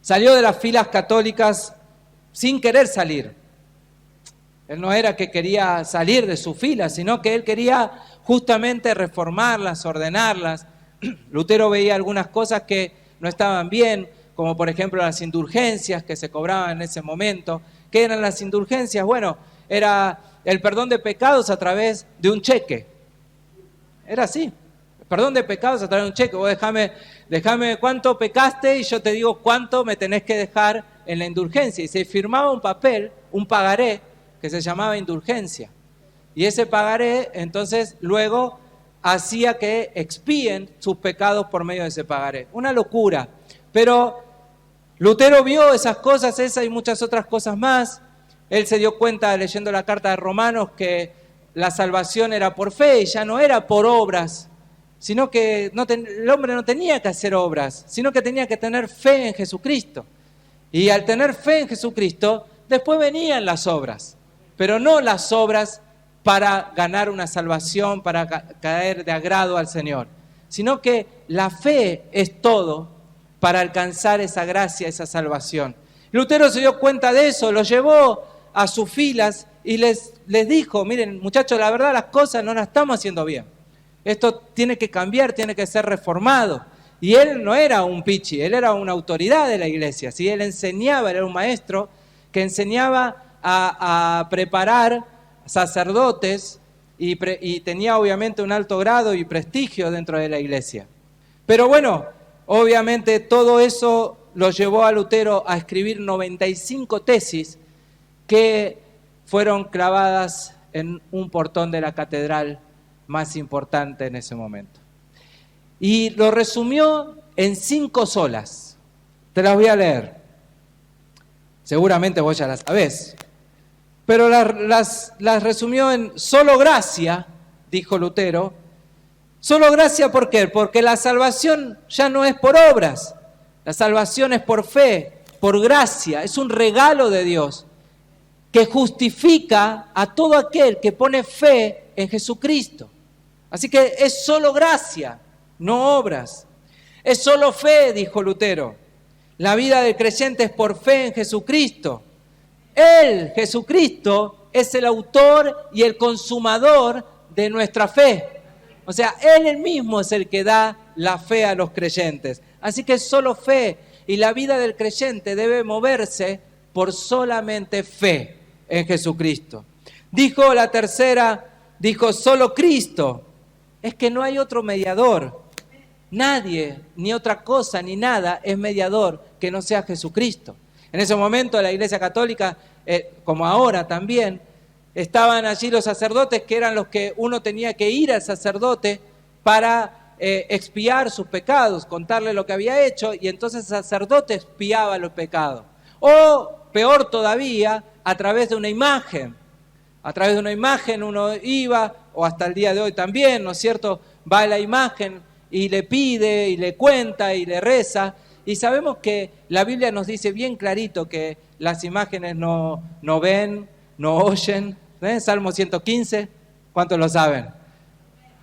Salió de las filas católicas sin querer salir. Él no era que quería salir de su fila, sino que él quería justamente reformarlas, ordenarlas. Lutero veía algunas cosas que no estaban bien, como por ejemplo las indulgencias que se cobraban en ese momento. ¿Qué eran las indulgencias? Bueno, era el perdón de pecados a través de un cheque. Era así, perdón de pecados a través de un cheque. Vos déjame cuánto pecaste y yo te digo cuánto me tenés que dejar en la indulgencia. Y se firmaba un papel, un pagaré, que se llamaba indulgencia. Y ese pagaré, entonces, luego hacía que expíen sus pecados por medio de ese pagaré. Una locura. Pero Lutero vio esas cosas, esa y muchas otras cosas más. Él se dio cuenta, leyendo la carta de Romanos, que la salvación era por fe y ya no era por obras, sino que el hombre no tenía que hacer obras, sino que tenía que tener fe en Jesucristo. Y al tener fe en Jesucristo, después venían las obras, pero no las obras para ganar una salvación, para caer de agrado al Señor, sino que la fe es todo para alcanzar esa gracia, esa salvación. Lutero se dio cuenta de eso, lo llevó a sus filas y les dijo, miren muchachos, la verdad las cosas no las estamos haciendo bien. Esto tiene que cambiar, tiene que ser reformado. Y él no era un pichi, él era una autoridad de la iglesia, ¿sí? Él enseñaba, era un maestro que enseñaba a preparar sacerdotes y tenía obviamente un alto grado y prestigio dentro de la iglesia. Pero bueno, obviamente todo eso lo llevó a Lutero a escribir 95 tesis que fueron clavadas en un portón de la catedral más importante en ese momento. Y lo resumió en 5 solas. Te las voy a leer. Seguramente vos ya las sabés. Pero las resumió en solo gracia, dijo Lutero. Solo gracia, ¿por qué? Porque la salvación ya no es por obras. La salvación es por fe, por gracia. Es un regalo de Dios que justifica a todo aquel que pone fe en Jesucristo. Así que es solo gracia, no obras. Es solo fe, dijo Lutero. La vida del creyente es por fe en Jesucristo. Él, Jesucristo, es el autor y el consumador de nuestra fe. O sea, Él mismo es el que da la fe a los creyentes. Así que es solo fe. Y la vida del creyente debe moverse por solamente fe en Jesucristo. Dijo la tercera, dijo solo Cristo. Es que no hay otro mediador. Nadie, ni otra cosa, ni nada es mediador que no sea Jesucristo. En ese momento la Iglesia Católica, como ahora también, estaban allí los sacerdotes que eran los que uno tenía que ir al sacerdote para expiar sus pecados, contarle lo que había hecho, y entonces el sacerdote expiaba los pecados. O peor todavía, a través de una imagen. A través de una imagen uno iba, o hasta el día de hoy también, ¿no es cierto? Va a la imagen y le pide, y le cuenta, y le reza. Y sabemos que la Biblia nos dice bien clarito que las imágenes no ven, no oyen. Salmo 115, ¿cuántos lo saben?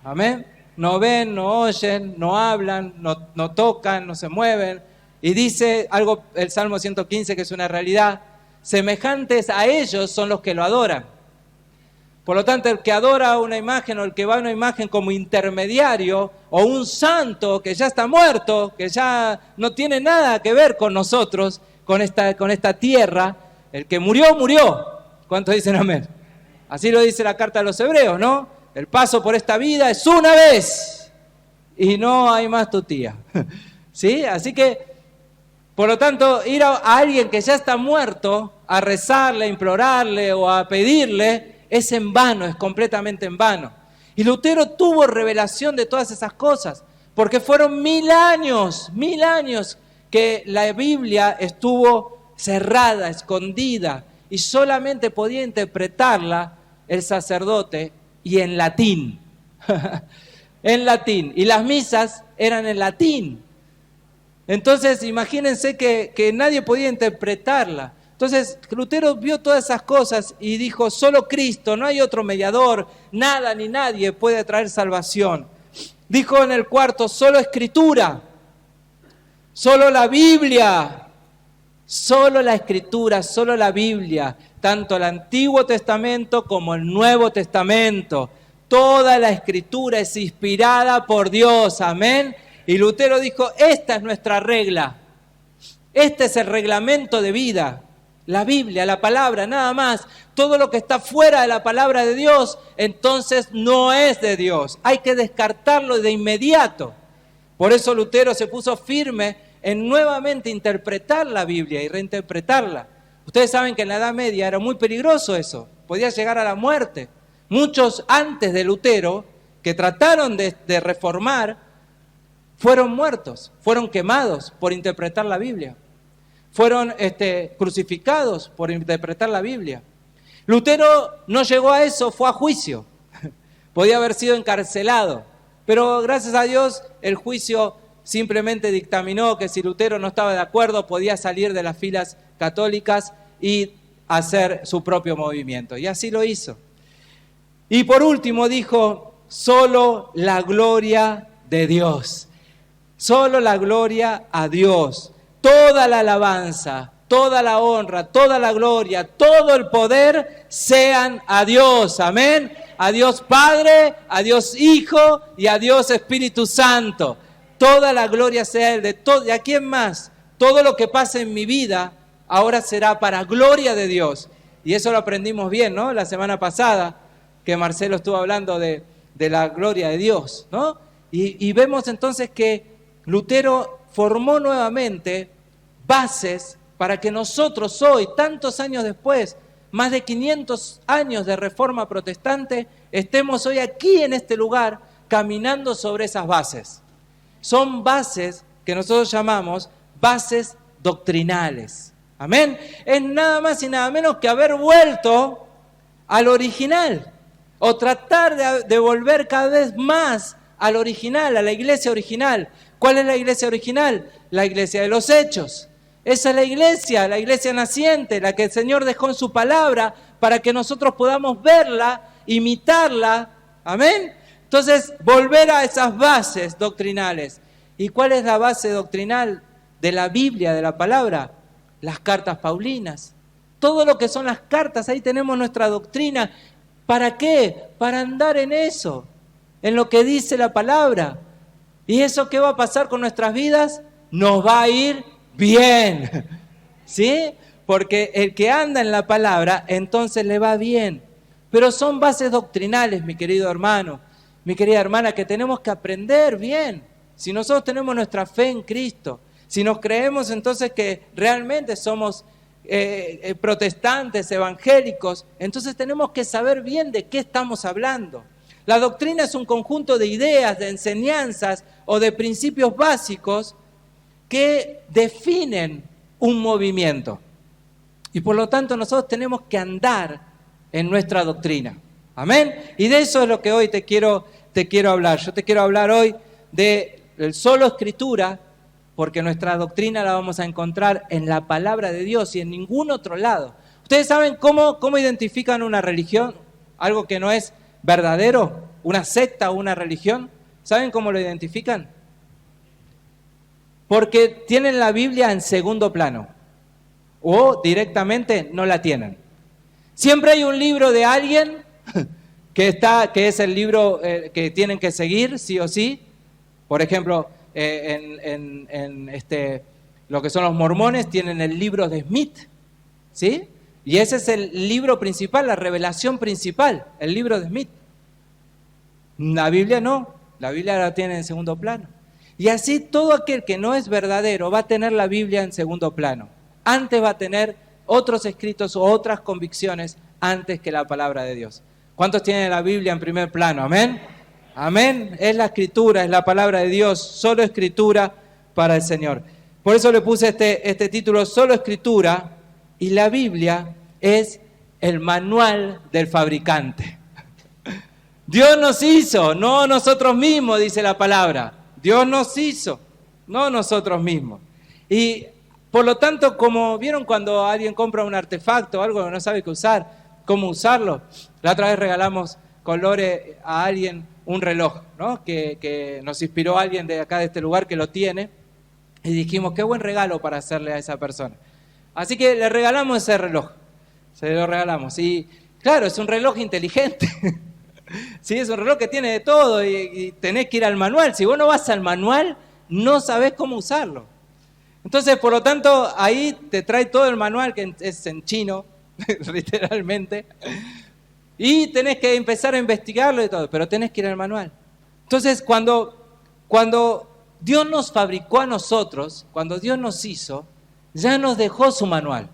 Amén. No ven, no oyen, no hablan, no tocan, no se mueven. Y dice algo el Salmo 115 que es una realidad. Semejantes a ellos son los que lo adoran. Por lo tanto, el que adora una imagen o el que va a una imagen como intermediario o un santo que ya está muerto, que ya no tiene nada que ver con nosotros, con esta tierra, el que murió, murió. ¿Cuántos dicen amén? Así lo dice la carta a los hebreos, ¿no? El paso por esta vida es una vez y no hay más tutía. ¿Sí? Así que, por lo tanto, ir a alguien que ya está muerto a rezarle, a implorarle o a pedirle, es en vano, es completamente en vano. Y Lutero tuvo revelación de todas esas cosas, porque fueron 1000 años que la Biblia estuvo cerrada, escondida, y solamente podía interpretarla el sacerdote y en latín. En latín. Y las misas eran en latín. Entonces, imagínense que nadie podía interpretarla. Entonces, Lutero vio todas esas cosas y dijo, solo Cristo, no hay otro mediador, nada ni nadie puede traer salvación. Dijo en el cuarto, solo Escritura, solo la Biblia Solo la Escritura, solo la Biblia, tanto el Antiguo Testamento como el Nuevo Testamento. Toda la Escritura es inspirada por Dios, amén. Y Lutero dijo, esta es nuestra regla, este es el reglamento de vida. La Biblia, la palabra, nada más. Todo lo que está fuera de la palabra de Dios, entonces no es de Dios. Hay que descartarlo de inmediato. Por eso Lutero se puso firme en nuevamente interpretar la Biblia y reinterpretarla. Ustedes saben que en la Edad Media era muy peligroso eso, podía llegar a la muerte. Muchos antes de Lutero, que trataron de reformar, fueron muertos, fueron quemados por interpretar la Biblia. Fueron crucificados por interpretar la Biblia. Lutero no llegó a eso, fue a juicio. Podía haber sido encarcelado, pero gracias a Dios el juicio simplemente dictaminó que si Lutero no estaba de acuerdo podía salir de las filas católicas y hacer su propio movimiento. Y así lo hizo. Y por último dijo, solo la gloria de Dios. Solo la gloria a Dios. Toda la alabanza, toda la honra, toda la gloria, todo el poder sean a Dios. Amén. A Dios Padre, a Dios Hijo y a Dios Espíritu Santo. Toda la gloria sea Él. ¿Y a quién más? Todo lo que pase en mi vida ahora será para gloria de Dios. Y eso lo aprendimos bien, ¿no? La semana pasada que Marcelo estuvo hablando de la gloria de Dios, ¿no? Y vemos entonces que Lutero formó nuevamente bases para que nosotros hoy, tantos años después, más de 500 años de reforma protestante, estemos hoy aquí en este lugar caminando sobre esas bases. Son bases que nosotros llamamos bases doctrinales. Amén. Es nada más y nada menos que haber vuelto al original o tratar de volver cada vez más al original, a la iglesia original. ¿Cuál es la iglesia original? La iglesia de los Hechos. Esa es la iglesia naciente, la que el Señor dejó en su palabra para que nosotros podamos verla, imitarla. Amén. Entonces, volver a esas bases doctrinales. ¿Y cuál es la base doctrinal de la Biblia, de la palabra? Las cartas paulinas. Todo lo que son las cartas, ahí tenemos nuestra doctrina. ¿Para qué? Para andar en eso, en lo que dice la palabra. ¿Y eso qué va a pasar con nuestras vidas? Nos va a ir bien, ¿sí? Porque el que anda en la palabra, entonces le va bien. Pero son bases doctrinales, mi querido hermano, mi querida hermana, que tenemos que aprender bien. Si nosotros tenemos nuestra fe en Cristo, si nos creemos entonces que realmente somos protestantes, evangélicos, entonces tenemos que saber bien de qué estamos hablando. La doctrina es un conjunto de ideas, de enseñanzas o de principios básicos que definen un movimiento. Y por lo tanto nosotros tenemos que andar en nuestra doctrina. Amén. Y de eso es lo que hoy te quiero hablar. Yo te quiero hablar hoy del solo Escritura, porque nuestra doctrina la vamos a encontrar en la palabra de Dios y en ningún otro lado. ¿Ustedes saben cómo identifican una religión? Algo que no es verdadero, una secta o una religión. ¿Saben cómo lo identifican? Porque tienen la Biblia en segundo plano o directamente no la tienen. Siempre hay un libro de alguien que es el libro que tienen que seguir sí o sí. Por ejemplo, lo que son los mormones tienen el libro de Smith, ¿sí? Y ese es el libro principal, la revelación principal, el libro de Smith. La Biblia no, la Biblia la tiene en segundo plano. Y así todo aquel que no es verdadero va a tener la Biblia en segundo plano. Antes va a tener otros escritos o otras convicciones antes que la palabra de Dios. ¿Cuántos tienen la Biblia en primer plano? Amén. Amén. Es la Escritura, es la palabra de Dios, solo Escritura para el Señor. Por eso le puse este título, solo Escritura, y la Biblia es el manual del fabricante. Dios nos hizo, no nosotros mismos, dice la palabra. Dios nos hizo, no nosotros mismos. Y por lo tanto, como vieron cuando alguien compra un artefacto o algo que no sabe qué usar, cómo usarlo. La otra vez regalamos con Lore a alguien un reloj, ¿no? que nos inspiró alguien de acá de este lugar que lo tiene. Y dijimos, qué buen regalo para hacerle a esa persona. Así que le regalamos ese reloj. Se lo regalamos. Y claro, es un reloj inteligente. Sí, es un reloj que tiene de todo y tenés que ir al manual. Si vos no vas al manual, no sabés cómo usarlo. Entonces, por lo tanto, ahí te trae todo el manual, que es en chino, literalmente. Y tenés que empezar a investigarlo y todo, pero tenés que ir al manual. Entonces, cuando Dios nos fabricó a nosotros, cuando Dios nos hizo, ya nos dejó su manual.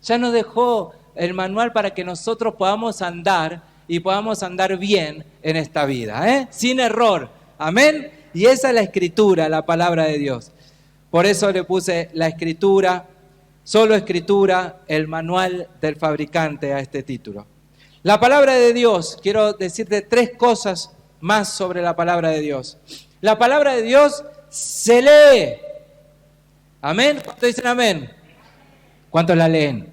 Ya nos dejó el manual para que nosotros podamos andar y podamos andar bien en esta vida, sin error. Amén. Y esa es la Escritura, la palabra de Dios. Por eso le puse la Escritura, solo Escritura, el manual del fabricante a este título. La palabra de Dios, quiero decirte 3 cosas más sobre la palabra de Dios. La palabra de Dios se lee. ¿Amén? ¿Cuántos dicen amén? ¿Cuántos la leen?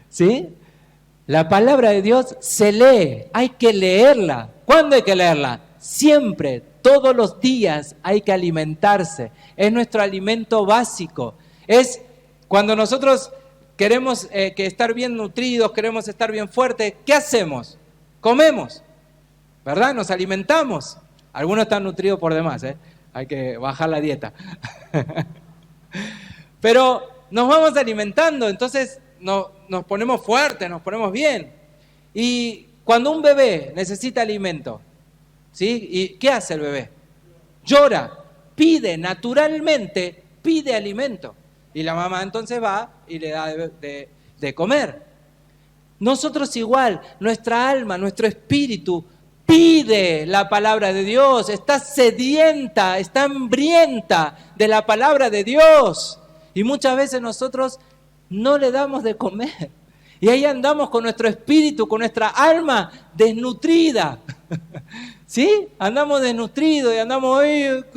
¿Sí? La palabra de Dios se lee, hay que leerla. ¿Cuándo hay que leerla? Siempre, todos los días hay que alimentarse. Es nuestro alimento básico. Es cuando nosotros queremos que estar bien nutridos, queremos estar bien fuertes, ¿qué hacemos? Comemos, ¿verdad? Nos alimentamos. Algunos están nutridos por demás, hay que bajar la dieta. Pero nos vamos alimentando, entonces nos ponemos fuertes, nos ponemos bien. Y cuando un bebé necesita alimento, ¿sí? ¿Y qué hace el bebé? Llora, naturalmente pide alimento. Y la mamá entonces va y le da de comer. Nosotros igual, nuestra alma, nuestro espíritu pide la palabra de Dios, está sedienta, está hambrienta de la palabra de Dios. Y muchas veces nosotros no le damos de comer. Y ahí andamos con nuestro espíritu, con nuestra alma desnutrida. ¿Sí? Andamos desnutridos y andamos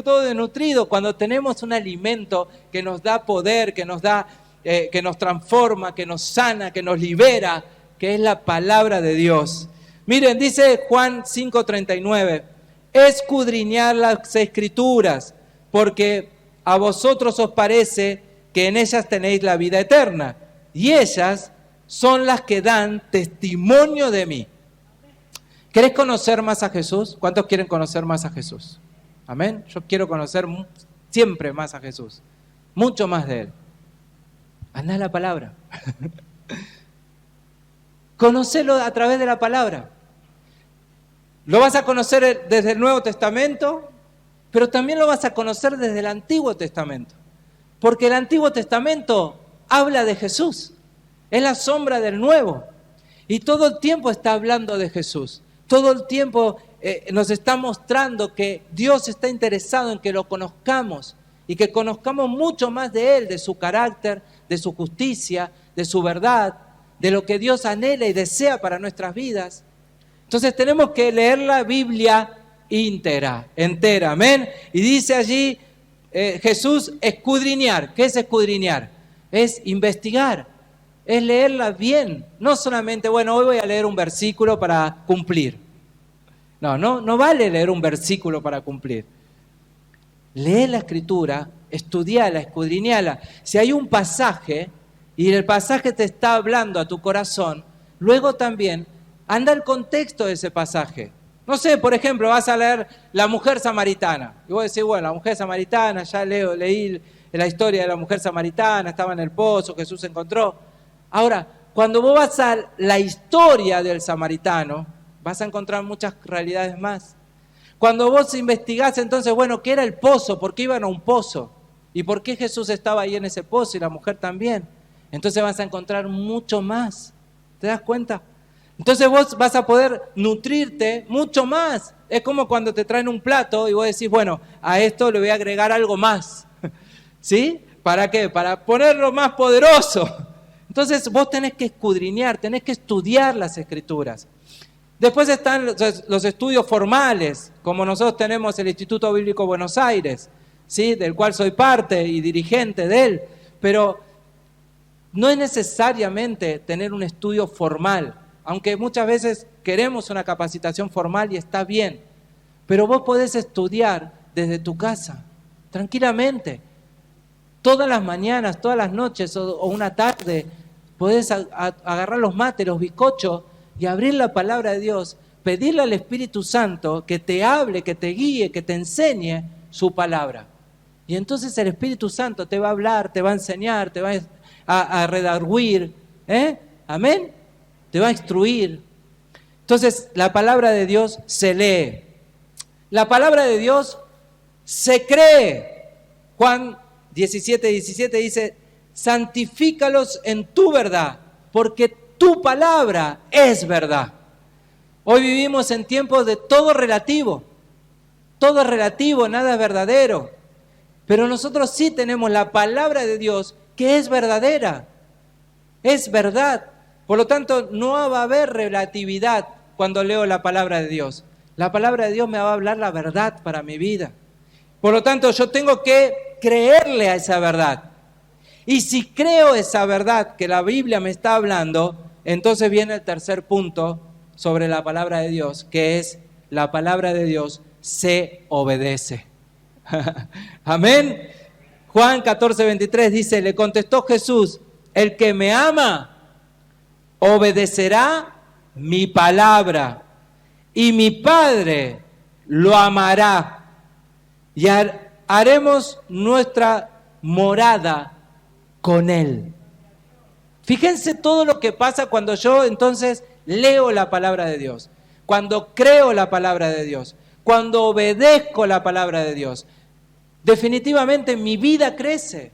todo desnutrido cuando tenemos un alimento que nos da poder, que nos transforma, que nos sana, que nos libera, que es la palabra de Dios. Miren, dice Juan 5:39, escudriñad las Escrituras, porque a vosotros os parece que en ellas tenéis la vida eterna, y ellas son las que dan testimonio de mí. ¿Querés conocer más a Jesús? ¿Cuántos quieren conocer más a Jesús? Amén. Yo quiero conocer siempre más a Jesús, mucho más de Él. Andá a la palabra. Conocelo a través de la palabra. Lo vas a conocer desde el Nuevo Testamento, pero también lo vas a conocer desde el Antiguo Testamento. Porque el Antiguo Testamento habla de Jesús. Es la sombra del Nuevo. Y todo el tiempo está hablando de Jesús. Todo el tiempo nos está mostrando que Dios está interesado en que lo conozcamos y que conozcamos mucho más de Él, de su carácter, de su justicia, de su verdad, de lo que Dios anhela y desea para nuestras vidas. Entonces tenemos que leer la Biblia entera, amén. Y dice allí Jesús, escudriñar. ¿Qué es escudriñar? Es investigar, es leerla bien. No solamente, bueno, hoy voy a leer un versículo para cumplir. No vale leer un versículo para cumplir. Lee la Escritura, estudiala, escudriñala. Si hay un pasaje y el pasaje te está hablando a tu corazón, luego también anda el contexto de ese pasaje. No sé, por ejemplo, vas a leer la mujer samaritana. Y vos decís, bueno, la mujer samaritana, ya leí la historia de la mujer samaritana, estaba en el pozo, Jesús se encontró. Ahora, cuando vos vas a la historia del samaritano, vas a encontrar muchas realidades más. Cuando vos investigás, entonces, bueno, ¿qué era el pozo? ¿Por qué iban a un pozo? ¿Y por qué Jesús estaba ahí en ese pozo y la mujer también? Entonces vas a encontrar mucho más. ¿Te das cuenta? Entonces vos vas a poder nutrirte mucho más. Es como cuando te traen un plato y vos decís, bueno, a esto le voy a agregar algo más. ¿Sí? ¿Para qué? Para ponerlo más poderoso. Entonces vos tenés que escudriñar, tenés que estudiar las Escrituras. Después están los estudios formales, como nosotros tenemos el Instituto Bíblico Buenos Aires, ¿sí? Del cual soy parte y dirigente de él. Pero no es necesariamente tener un estudio formal, aunque muchas veces queremos una capacitación formal y está bien, pero vos podés estudiar desde tu casa, tranquilamente. Todas las mañanas, todas las noches o una tarde, podés agarrar los mates, los bizcochos y abrir la palabra de Dios, pedirle al Espíritu Santo que te hable, que te guíe, que te enseñe su palabra. Y entonces el Espíritu Santo te va a hablar, te va a enseñar, te va a redarguir, amén, te va a instruir. Entonces la palabra de Dios se lee, la palabra de Dios se cree. Juan 17:17 dice, santifícalos en tu verdad, porque tu palabra es verdad. Hoy vivimos en tiempos de todo es relativo, nada es verdadero. Pero nosotros sí tenemos la palabra de Dios que es verdadera, es verdad. Por lo tanto, no va a haber relatividad cuando leo la palabra de Dios. La palabra de Dios me va a hablar la verdad para mi vida. Por lo tanto, yo tengo que creerle a esa verdad. Y si creo esa verdad que la Biblia me está hablando, entonces viene el tercer punto sobre la palabra de Dios, que es la palabra de Dios se obedece. Amén. Juan 14:23 dice, le contestó Jesús, el que me ama obedecerá mi palabra y mi Padre lo amará y haremos nuestra morada con él. Fíjense todo lo que pasa cuando yo entonces leo la palabra de Dios, cuando creo la palabra de Dios, cuando obedezco la palabra de Dios. Definitivamente mi vida crece,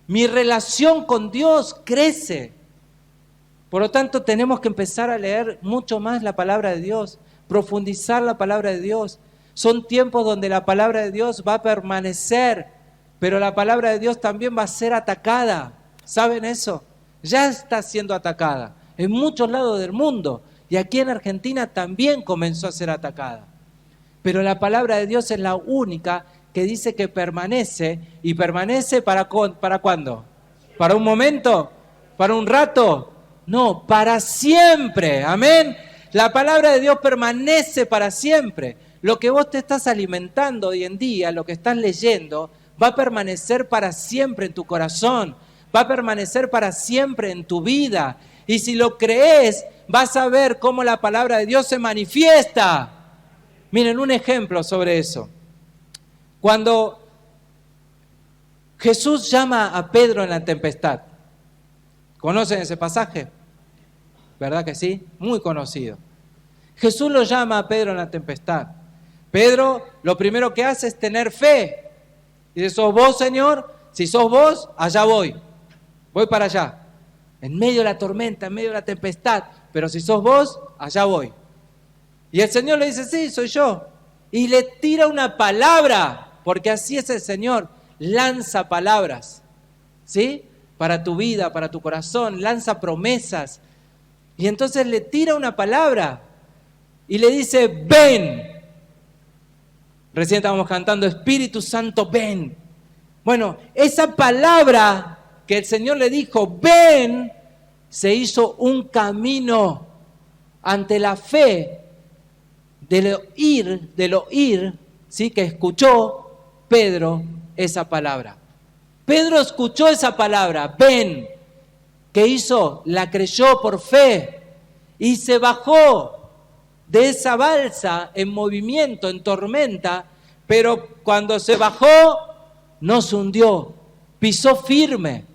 mi relación con Dios crece. Por lo tanto, tenemos que empezar a leer mucho más la palabra de Dios, profundizar la palabra de Dios. Son tiempos donde la palabra de Dios va a permanecer, pero la palabra de Dios también va a ser atacada. ¿Saben eso? Ya está siendo atacada en muchos lados del mundo y aquí en Argentina también comenzó a ser atacada. Pero la palabra de Dios es la única que dice que permanece, y permanece ¿para cuándo? ¿Para un momento? ¿Para un rato? No, para siempre, amén. La palabra de Dios permanece para siempre. Lo que vos te estás alimentando hoy en día, lo que estás leyendo, va a permanecer para siempre en tu corazón, va a permanecer para siempre en tu vida. Y si lo crees, vas a ver cómo la palabra de Dios se manifiesta. Miren, un ejemplo sobre eso. Cuando Jesús llama a Pedro en la tempestad, ¿conocen ese pasaje? ¿Verdad que sí? Muy conocido. Jesús lo llama a Pedro en la tempestad. Pedro lo primero que hace es tener fe. Dice, ¿sos vos, Señor? Si sos vos, allá voy para allá. En medio de la tormenta, en medio de la tempestad, pero si sos vos, allá voy. Y el Señor le dice, sí, soy yo. Y le tira una palabra, porque así es el Señor, lanza palabras, ¿sí? Para tu vida, para tu corazón, lanza promesas. Y entonces le tira una palabra y le dice, ven. Recién estábamos cantando, Espíritu Santo, ven. Bueno, esa palabra que el Señor le dijo, ven, se hizo un camino ante la fe del oír, ¿sí? Que escuchó Pedro esa palabra. Pedro escuchó esa palabra, ven. ¿Qué hizo? La creyó por fe y se bajó de esa balsa en movimiento, en tormenta, pero cuando se bajó no se hundió, pisó firme,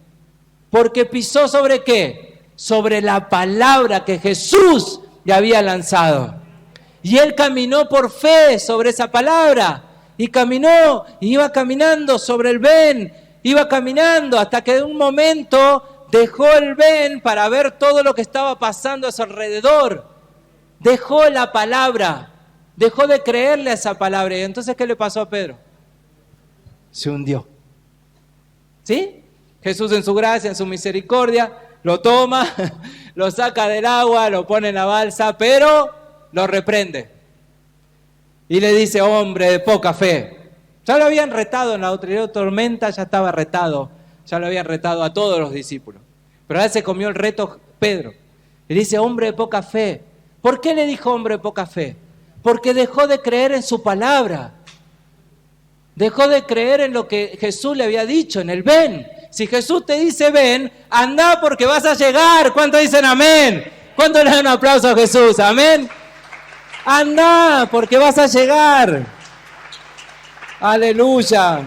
porque pisó ¿sobre qué? Sobre la palabra que Jesús le había lanzado. Y él caminó por fe sobre esa palabra, y caminó, y iba caminando sobre el ven, iba caminando hasta que de un momento dejó el ven para ver todo lo que estaba pasando a su alrededor. Dejó la palabra, dejó de creerle a esa palabra. Y entonces, ¿qué le pasó a Pedro? Se hundió. ¿Sí? Jesús en su gracia, en su misericordia, lo toma, lo saca del agua, lo pone en la balsa, pero lo reprende. Y le dice, hombre de poca fe. Ya lo habían retado en la otra tormenta, ya estaba retado. Ya lo habían retado a todos los discípulos. Pero ahora se comió el reto Pedro. Y dice, hombre de poca fe. ¿Por qué le dijo hombre de poca fe? Porque dejó de creer en su palabra. Dejó de creer en lo que Jesús le había dicho, en el ven. Si Jesús te dice ven, anda porque vas a llegar. ¿Cuántos dicen amén? ¿Cuántos le dan un aplauso a Jesús? Amén. Anda porque vas a llegar. Aleluya.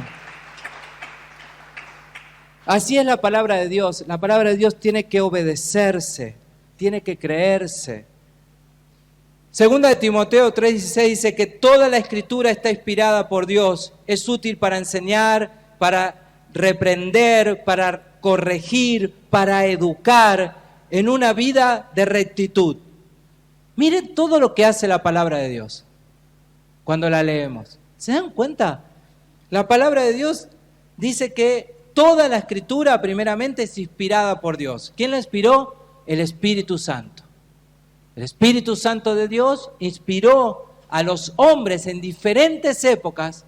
Así es la palabra de Dios. La palabra de Dios tiene que obedecerse, tiene que creerse. Segunda de Timoteo 3:16 dice que toda la escritura está inspirada por Dios. Es útil para enseñar, para reprender, para corregir, para educar en una vida de rectitud. Miren todo lo que hace la palabra de Dios cuando la leemos. ¿Se dan cuenta? La palabra de Dios dice que toda la escritura primeramente es inspirada por Dios. ¿Quién la inspiró? El Espíritu Santo. El Espíritu Santo de Dios inspiró a los hombres en diferentes épocas,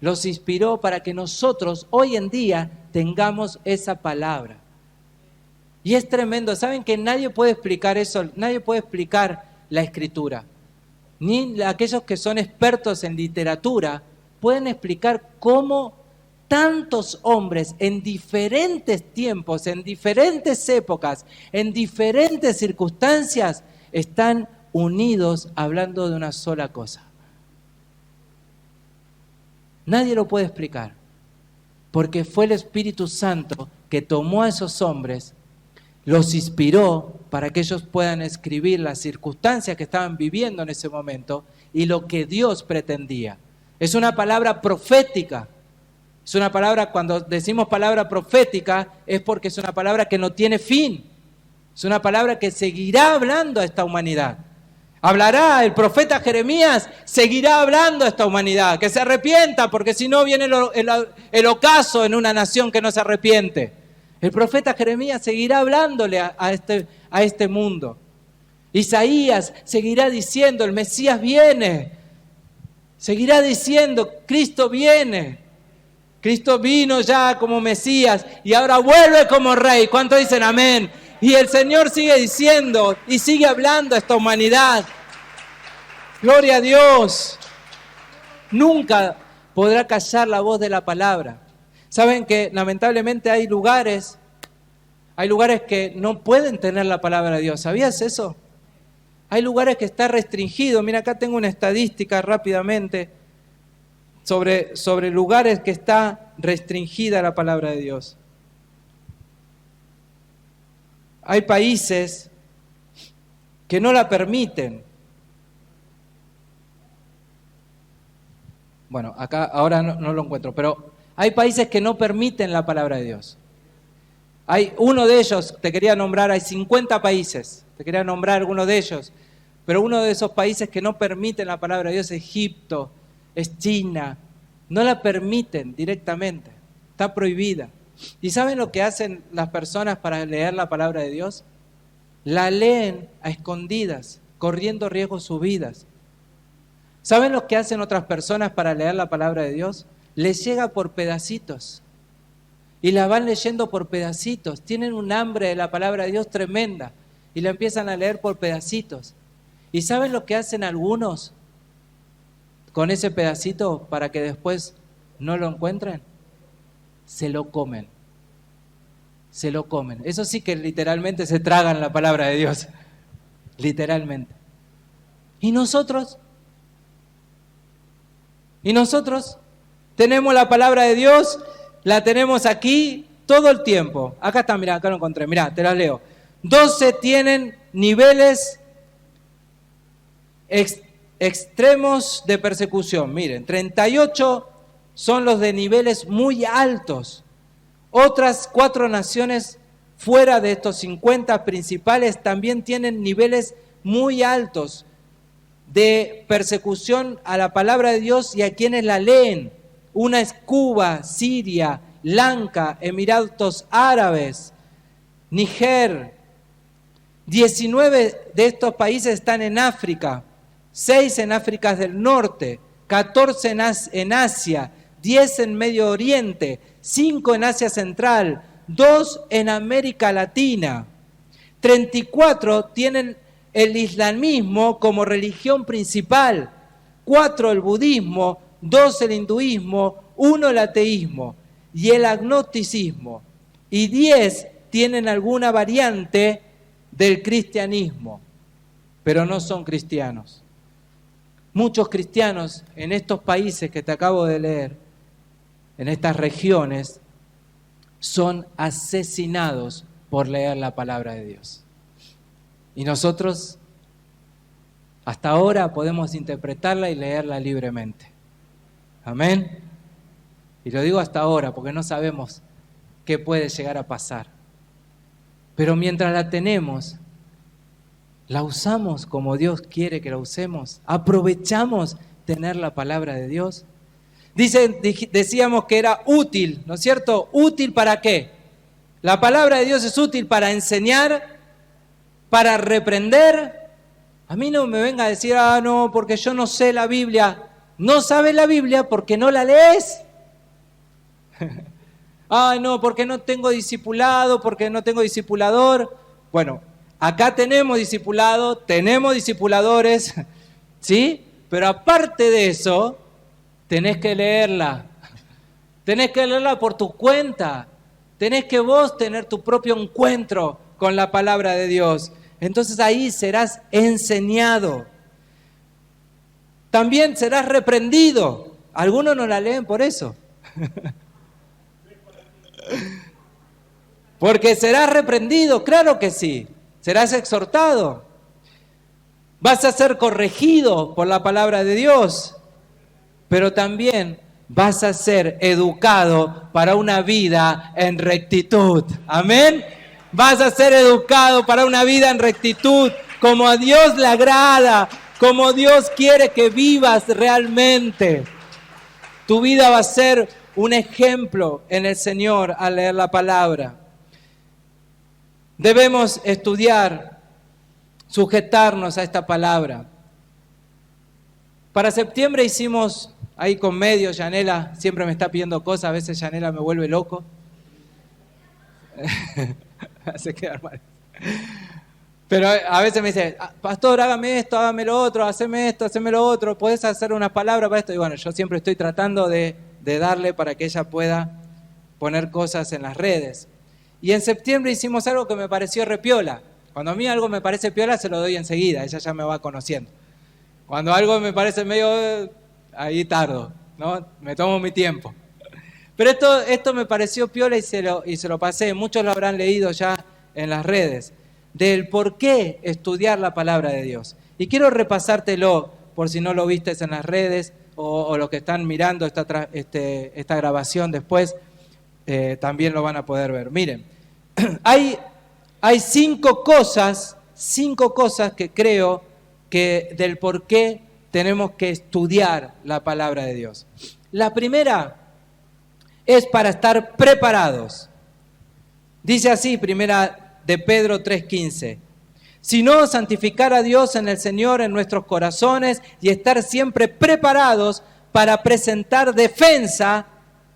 los inspiró para que nosotros hoy en día tengamos esa palabra. Y es tremendo, ¿saben que nadie puede explicar eso? Nadie puede explicar la escritura. Ni aquellos que son expertos en literatura pueden explicar cómo tantos hombres en diferentes tiempos, en diferentes épocas, en diferentes circunstancias, están unidos hablando de una sola cosa. Nadie lo puede explicar, porque fue el Espíritu Santo que tomó a esos hombres, los inspiró para que ellos puedan escribir las circunstancias que estaban viviendo en ese momento y lo que Dios pretendía. Es una palabra profética. Es una palabra, cuando decimos palabra profética, es porque es una palabra que no tiene fin. Es una palabra que seguirá hablando a esta humanidad. Hablará, el profeta Jeremías seguirá hablando a esta humanidad, que se arrepienta, porque si no viene el ocaso en una nación que no se arrepiente. El profeta Jeremías seguirá hablándole a este mundo. Isaías seguirá diciendo, el Mesías viene. Seguirá diciendo, Cristo viene. Cristo vino ya como Mesías y ahora vuelve como Rey. ¿Cuántos dicen amén? Y el Señor sigue diciendo y sigue hablando a esta humanidad. Gloria a Dios. Nunca podrá callar la voz de la palabra. Saben que lamentablemente hay lugares que no pueden tener la palabra de Dios. ¿Sabías eso? Hay lugares que está restringido. Mira, acá tengo una estadística rápidamente sobre lugares que está restringida la palabra de Dios. Hay países que no la permiten. Bueno, acá ahora no lo encuentro, pero hay países que no permiten la palabra de Dios. Hay uno de ellos, te quería nombrar, hay 50 países, te quería nombrar algunos de ellos, pero uno de esos países que no permiten la palabra de Dios es Egipto, es China, no la permiten directamente, está prohibida. ¿Y saben lo que hacen las personas para leer la palabra de Dios? La leen a escondidas, corriendo riesgo sus vidas. ¿Saben lo que hacen otras personas para leer la palabra de Dios? Les llega por pedacitos y la van leyendo por pedacitos. Tienen un hambre de la palabra de Dios tremenda y la empiezan a leer por pedacitos. ¿Y saben lo que hacen algunos con ese pedacito para que después no lo encuentren? Se lo comen. Se lo comen. Eso sí que literalmente se tragan la palabra de Dios. Literalmente. ¿Y nosotros? ¿Y nosotros? Tenemos la palabra de Dios, la tenemos aquí todo el tiempo. Acá está, mirá, acá lo encontré. Mirá, te la leo. 12 tienen niveles extremos de persecución. Miren, 38 son los de niveles muy altos. Otras 4 naciones fuera de estos 50 principales también tienen niveles muy altos de persecución a la palabra de Dios y a quienes la leen. Una es Cuba, Siria, Lanka, Emiratos Árabes, Níger. 19 de estos países están en África, 6 en África del Norte, 14 en Asia, 10 en Medio Oriente, 5 en Asia Central, 2 en América Latina. 34 tienen el islamismo como religión principal, 4 el budismo, 2 el hinduismo, 1 el ateísmo y el agnosticismo, y 10 tienen alguna variante del cristianismo, pero no son cristianos. Muchos cristianos en estos países que te acabo de leer, en estas regiones, son asesinados por leer la palabra de Dios. Y nosotros hasta ahora podemos interpretarla y leerla libremente. Amén. Y lo digo hasta ahora porque no sabemos qué puede llegar a pasar. Pero mientras la tenemos, la usamos como Dios quiere que la usemos. Aprovechamos tener la palabra de Dios. Decíamos que era útil, ¿no es cierto? ¿Útil para qué? La palabra de Dios es útil para enseñar, para reprender. A mí no me venga a decir, no, porque yo no sé la Biblia. No sabes la Biblia porque no la lees. No, porque no tengo discipulado, porque no tengo discipulador. Bueno, acá tenemos discipulado, tenemos discipuladores, ¿sí? Pero aparte de eso, tenés que leerla. Tenés que leerla por tu cuenta. Tenés que vos tener tu propio encuentro con la palabra de Dios. Entonces ahí serás enseñado. También serás reprendido. Algunos no la leen por eso. Porque serás reprendido, claro que sí. Serás exhortado. Vas a ser corregido por la palabra de Dios. Pero también vas a ser educado para una vida en rectitud. Amén. Vas a ser educado para una vida en rectitud, como a Dios le agrada, como Dios quiere que vivas realmente. Tu vida va a ser un ejemplo en el Señor al leer la palabra. Debemos estudiar, sujetarnos a esta palabra. Para septiembre hicimos ahí con medios, Yanela siempre me está pidiendo cosas, a veces Yanela me vuelve loco. Hace quedar mal. Pero a veces me dice, pastor, hágame esto, hágame lo otro, haceme esto, haceme lo otro, ¿podés hacer unas palabras para esto? Y bueno, yo siempre estoy tratando de darle para que ella pueda poner cosas en las redes. Y en septiembre hicimos algo que me pareció repiola. Cuando a mí algo me parece piola, se lo doy enseguida, ella ya me va conociendo. Cuando algo me parece medio, ahí tardo, ¿no? Me tomo mi tiempo. Pero esto me pareció piola y se lo pasé. Muchos lo habrán leído ya en las redes. Del por qué estudiar la palabra de Dios. Y quiero repasártelo, por si no lo viste en las redes, o los que están mirando esta grabación después, también lo van a poder ver. Miren, hay 5 cosas que creo que del por qué tenemos que estudiar la palabra de Dios. La primera es para estar preparados. Dice así, primera de Pedro 3:15. Sino santificar a Dios en el Señor en nuestros corazones y estar siempre preparados para presentar defensa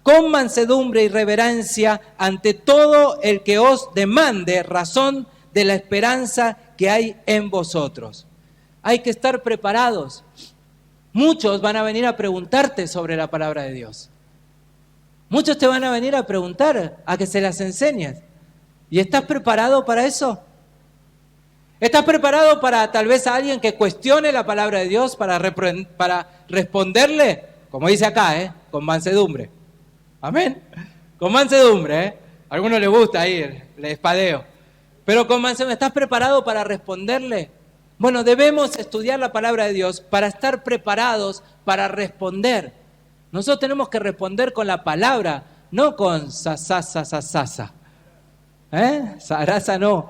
con mansedumbre y reverencia ante todo el que os demande razón de la esperanza que hay en vosotros. Hay que estar preparados. Muchos van a venir a preguntarte sobre la palabra de Dios. Muchos te van a venir a preguntar, a que se las enseñes. ¿Y estás preparado para eso? ¿Estás preparado para tal vez a alguien que cuestione la palabra de Dios, para responderle? Como dice acá, con mansedumbre. Amén. Con mansedumbre, A algunos les gusta ir, el espadeo. Pero con mansedumbre, ¿estás preparado para responderle? Bueno, debemos estudiar la palabra de Dios para estar preparados para responder. Nosotros tenemos que responder con la palabra, no con sasasa. Sarasa no.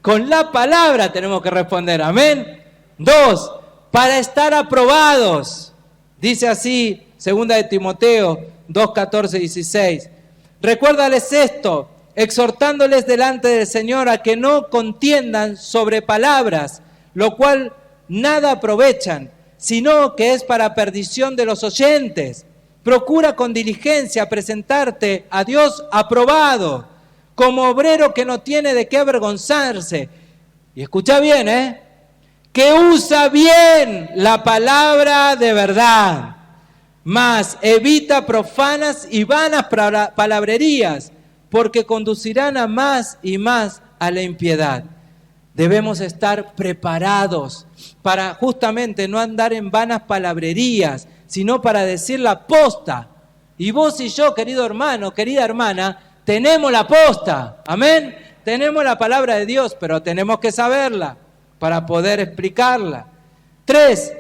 Con la palabra tenemos que responder. Amén. 2, para estar aprobados. Dice así, 2 de Timoteo 2, 14, 16. Recuérdales esto, exhortándoles delante del Señor a que no contiendan sobre palabras, lo cual nada aprovechan, sino que es para perdición de los oyentes. Procura con diligencia presentarte a Dios aprobado, como obrero que no tiene de qué avergonzarse. Y escucha bien, que usa bien la palabra de verdad. Mas evita profanas y vanas palabrerías, porque conducirán a más y más a la impiedad. Debemos estar preparados para justamente no andar en vanas palabrerías, sino para decir la posta. Y vos y yo, querido hermano, querida hermana, tenemos la posta. Amén. Tenemos la palabra de Dios, pero tenemos que saberla para poder explicarla. 3,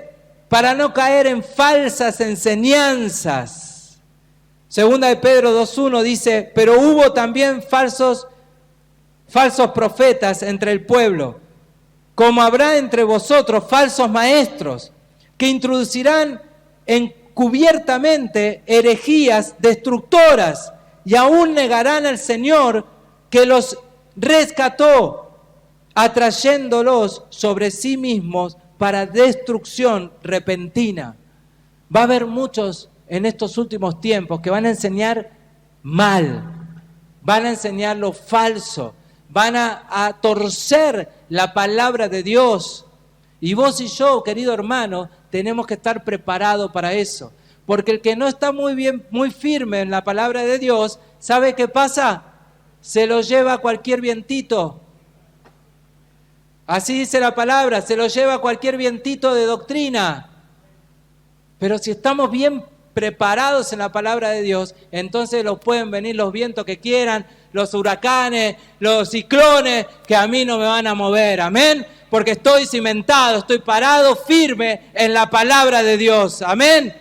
para no caer en falsas enseñanzas. Segunda de Pedro 2:1 dice, pero hubo también falsos profetas entre el pueblo, como habrá entre vosotros falsos maestros, que introducirán encubiertamente herejías destructoras y aún negarán al Señor que los rescató, atrayéndolos sobre sí mismos para destrucción repentina. Va a haber muchos en estos últimos tiempos que van a enseñar mal, van a enseñar lo falso, van a torcer la palabra de Dios. Y vos y yo, querido hermano, tenemos que estar preparados para eso. Porque el que no está muy firme en la palabra de Dios, ¿sabe qué pasa? Se lo lleva cualquier vientito. Así dice la palabra, se lo lleva cualquier vientito de doctrina. Pero si estamos bien preparados en la palabra de Dios, entonces los pueden venir los vientos que quieran, los huracanes, los ciclones, que a mí no me van a mover, amén, porque estoy cimentado, estoy parado firme en la palabra de Dios, amén.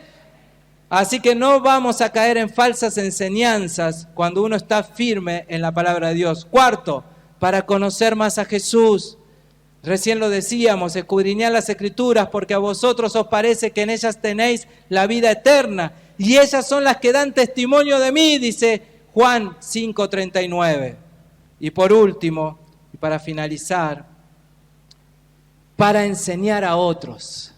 Así que no vamos a caer en falsas enseñanzas cuando uno está firme en la palabra de Dios. 4, para conocer más a Jesús. Recién lo decíamos, escudriñad las Escrituras, porque a vosotros os parece que en ellas tenéis la vida eterna, y ellas son las que dan testimonio de mí, dice Juan 5:39. Y por último, y para finalizar, para enseñar a otros.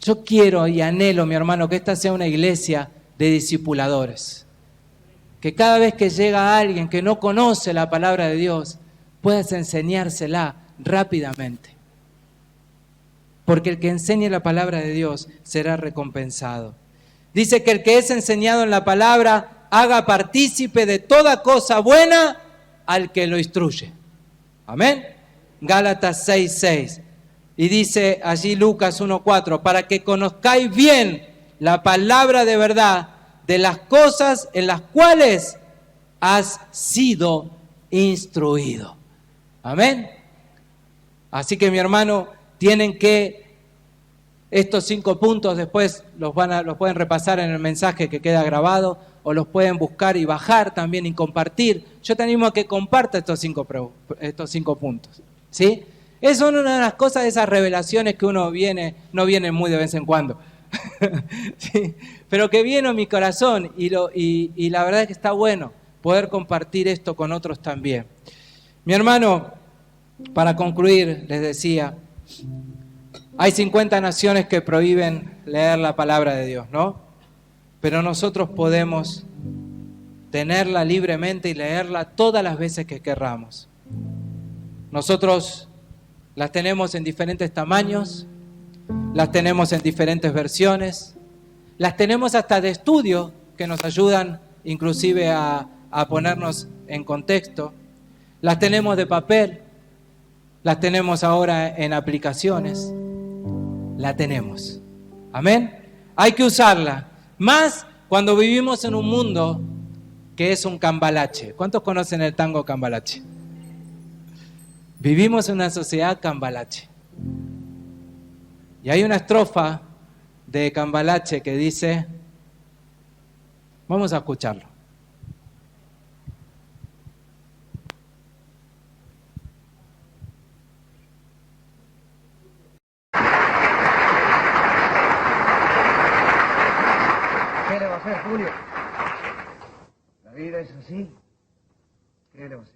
Yo quiero y anhelo, mi hermano, que esta sea una iglesia de discipuladores. Que cada vez que llega alguien que no conoce la palabra de Dios, puedas enseñársela rápidamente. Porque el que enseñe la palabra de Dios será recompensado. Dice que el que es enseñado en la palabra haga partícipe de toda cosa buena al que lo instruye. Amén. Gálatas 6:6. Y dice allí Lucas 1:4, para que conozcáis bien la palabra de verdad de las cosas en las cuales has sido instruido. Amén. Así que mi hermano, tienen que, estos 5 puntos después los pueden repasar en el mensaje que queda grabado, o los pueden buscar y bajar también y compartir. Yo te animo a que compartas estos 5 puntos, ¿sí? Es una de las cosas, de esas revelaciones que no vienen muy de vez en cuando, ¿sí? Pero que viene a mi corazón y la verdad es que está bueno poder compartir esto con otros también. Mi hermano, para concluir, les decía, hay 50 naciones que prohíben leer la palabra de Dios, ¿no? Pero nosotros podemos tenerla libremente y leerla todas las veces que querramos. Nosotros las tenemos en diferentes tamaños, las tenemos en diferentes versiones, las tenemos hasta de estudio que nos ayudan inclusive a ponernos en contexto, las tenemos de papel, las tenemos ahora en aplicaciones, la tenemos. Amén. Hay que usarla, más cuando vivimos en un mundo que es un cambalache. ¿Cuántos conocen el tango cambalache? Vivimos en una sociedad cambalache. Y hay una estrofa de Cambalache que dice, vamos a escucharlo. ¿Qué le va a hacer, Julio? La vida es así. ¿Qué le va a hacer?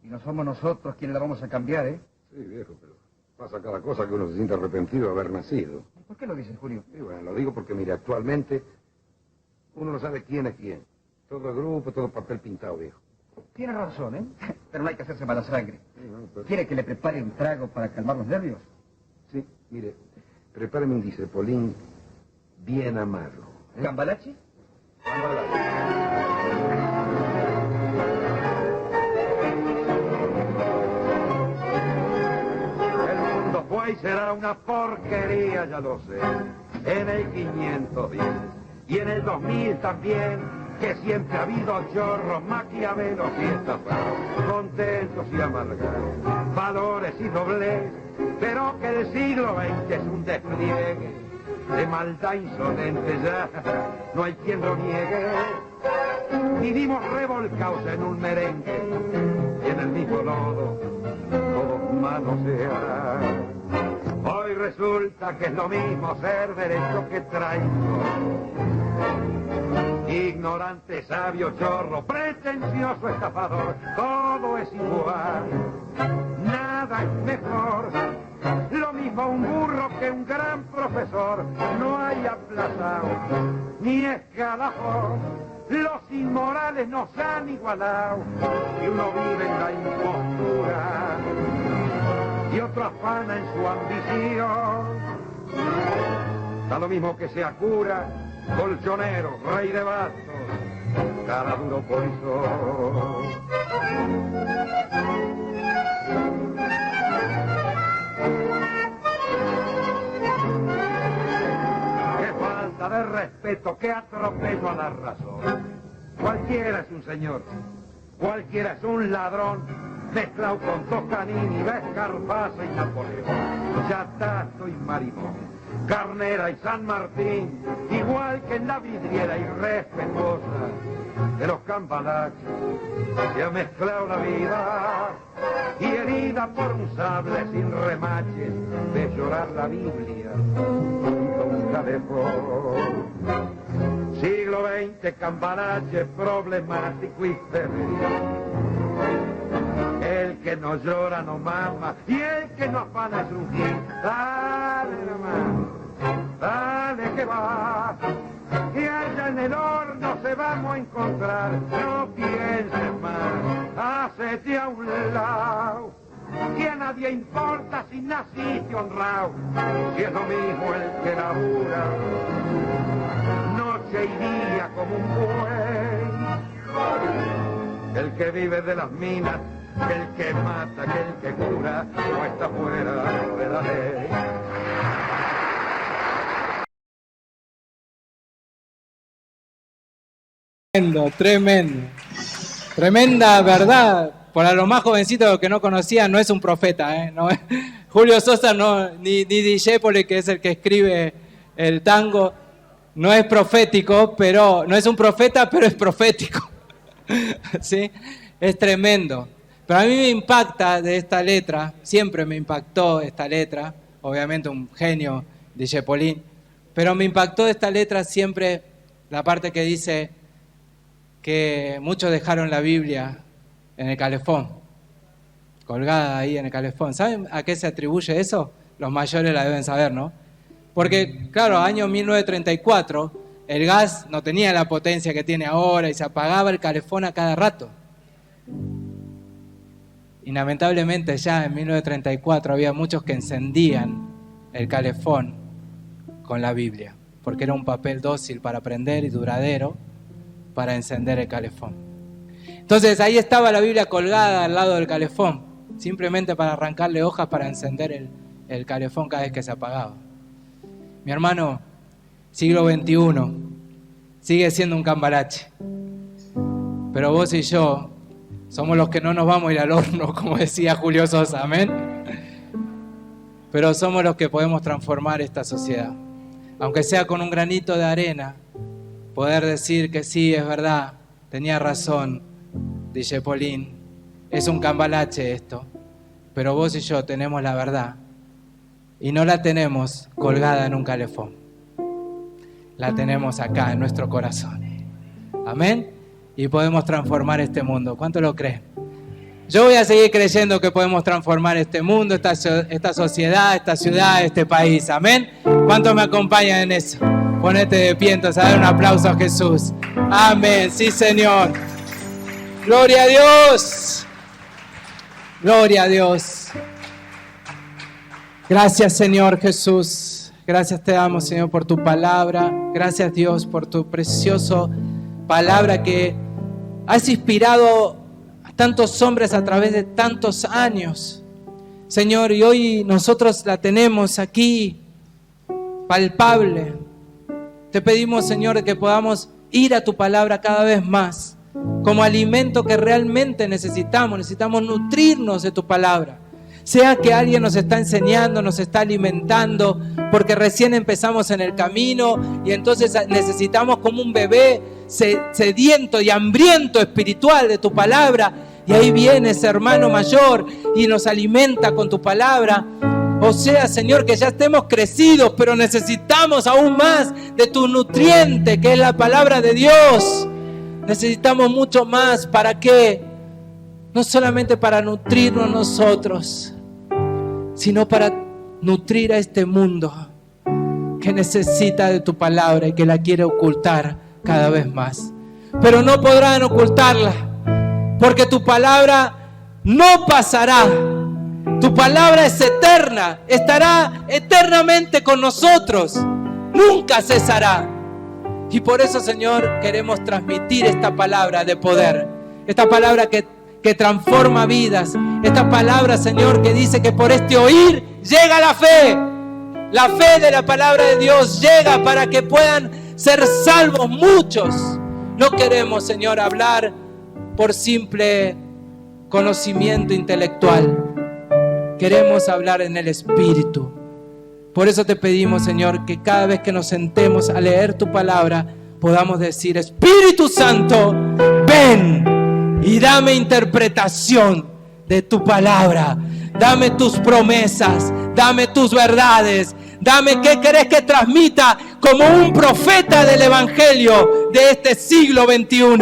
Y no somos nosotros quienes la vamos a cambiar, ¿eh? Sí, viejo, pero pasa cada cosa que uno se siente arrepentido de haber nacido. ¿Por qué lo dices, Julio? Y bueno, lo digo porque, mire, actualmente uno no sabe quién es quién. Todo es grupo, todo papel pintado, viejo. Tiene razón, ¿eh? Pero no hay que hacerse mala sangre. Sí, bueno, pero... ¿Quiere que le prepare un trago para calmar los nervios? Sí, mire, Prepárame un disepolín bien amargo. ¿Cambalache? El mundo fue y será una porquería, ya lo sé. En el 510 y en el 2000 también, que siempre ha habido chorros, maquiavelos y estafados, contentos y amargados, valores y doblez, pero que el siglo XX es un despliegue de maldad insolente, ya no hay quien lo niegue. Vivimos revolcados en un merengue y en el mismo lodo todos manosean. Hoy resulta que es lo mismo ser derecho que traidor. Ignorante, sabio, chorro, pretencioso, estafador, todo es igual, nada es mejor. Lo mismo un burro que un gran profesor, no hay aplazado ni escalafón. Los inmorales nos han igualado y uno vive en la impostura y otro afana en su ambición. Da lo mismo que sea cura, colchonero, rey de bastos, cara duro polizón. Qué falta de respeto, qué atropello a la razón. Cualquiera es un señor, cualquiera es un ladrón, mezclado con Toscanini, Vescarpasa y Napoleón, Chatazo y Marimón, Carnera y San Martín, igual que en la vidriera irrespetuosa de los cambalaches, se ha mezclado la vida y herida por un sable sin remaches, de llorar la Biblia junto a un calefón. Siglo XX, cambalache problemático y febril. El que no llora no mama y el que no afana es un gil. Dale nomás, dale que va, que allá en el horno se vamos a encontrar. No pienses más, hacete a un lado, que a nadie importa si naciste honrado. Si es lo mismo el que labura noche y día como un buey, el que vive de las minas, que el que mata, que el que cura, no está fuera de la ley. Tremendo, tremendo. Tremenda verdad. Para los más jovencitos que no conocían, no es un profeta, ¿eh? No, Julio Sosa no, ni Dijépoli, que es el que escribe el tango, no es profético, pero no es un profeta, pero es profético. ¿Sí? Es tremendo. Pero a mí me impacta de esta letra, siempre me impactó esta letra, obviamente un genio Dijépoli, pero me impactó de esta letra siempre la parte que dice que muchos dejaron la Biblia en el calefón, colgada ahí en el calefón. ¿Saben a qué se atribuye eso? Los mayores la deben saber, ¿no? Porque, claro, año 1934, el gas no tenía la potencia que tiene ahora y se apagaba el calefón a cada rato. Y lamentablemente ya en 1934 había muchos que encendían el calefón con la Biblia, porque era un papel dócil para prender y duradero para encender el calefón. Entonces ahí estaba la Biblia colgada al lado del calefón, simplemente para arrancarle hojas para encender el calefón cada vez que se apagaba. Mi hermano, siglo XXI, sigue siendo un cambalache. Pero vos y yo somos los que no nos vamos a ir al horno, como decía Julio Sosa, amén. Pero somos los que podemos transformar esta sociedad. Aunque sea con un granito de arena, poder decir que sí, es verdad, tenía razón Dijépoli, es un cambalache esto, pero vos y yo tenemos la verdad y no la tenemos colgada en un calefón, la tenemos acá en nuestro corazón, amén, y podemos transformar este mundo. ¿Cuánto lo creen? Yo voy a seguir creyendo que podemos transformar este mundo, esta sociedad, esta ciudad, este país, amén. ¿Cuántos me acompañan en eso? Ponete de pie, entonces, a dar un aplauso a Jesús. Amén, sí, Señor. Gloria a Dios. Gloria a Dios. Gracias, Señor Jesús. Gracias te damos, Señor, por tu palabra. Gracias, Dios, por tu preciosa palabra que has inspirado a tantos hombres a través de tantos años. Señor, y hoy nosotros la tenemos aquí, palpable. Te pedimos, Señor, que podamos ir a tu palabra cada vez más, como alimento que realmente necesitamos. Necesitamos nutrirnos de tu palabra. Sea que alguien nos está enseñando, nos está alimentando, porque recién empezamos en el camino y entonces necesitamos como un bebé sediento y hambriento espiritual de tu palabra. Y ahí viene ese hermano mayor y nos alimenta con tu palabra. O sea, Señor, que ya estemos crecidos, pero necesitamos aún más de tu nutriente, que es la palabra de Dios. Necesitamos mucho más. ¿Para qué? No solamente para nutrirnos nosotros, sino para nutrir a este mundo que necesita de tu palabra y que la quiere ocultar cada vez más. Pero no podrán ocultarla, porque tu palabra no pasará. Tu palabra es eterna, estará eternamente con nosotros, nunca cesará. Y por eso, Señor, queremos transmitir esta palabra de poder, esta palabra que transforma vidas, esta palabra, Señor, que dice que por este oír llega la fe. La fe de la palabra de Dios llega para que puedan ser salvos muchos. No queremos, Señor, hablar por simple conocimiento intelectual. Queremos hablar en el Espíritu. Por eso te pedimos, Señor, que cada vez que nos sentemos a leer tu palabra, podamos decir: Espíritu Santo, ven y dame interpretación de tu palabra. Dame tus promesas, dame tus verdades, dame qué querés que transmita como un profeta del Evangelio de este siglo XXI,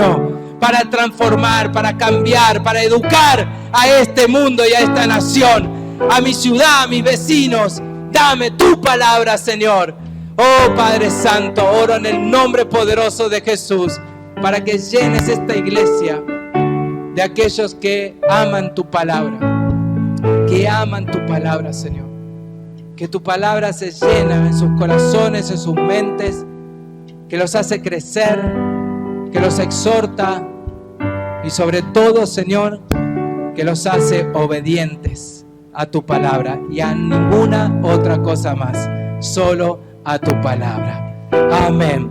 para transformar, para cambiar, para educar a este mundo y a esta nación, a mi ciudad, a mis vecinos. Dame tu palabra, Señor. Oh Padre Santo, oro en el nombre poderoso de Jesús, para que llenes esta iglesia de aquellos que aman tu palabra, que aman tu palabra, Señor. Que tu palabra se llena en sus corazones, en sus mentes, que los hace crecer, que los exhorta y sobre todo, Señor, que los hace obedientes a tu palabra y a ninguna otra cosa más, solo a tu palabra. Amén.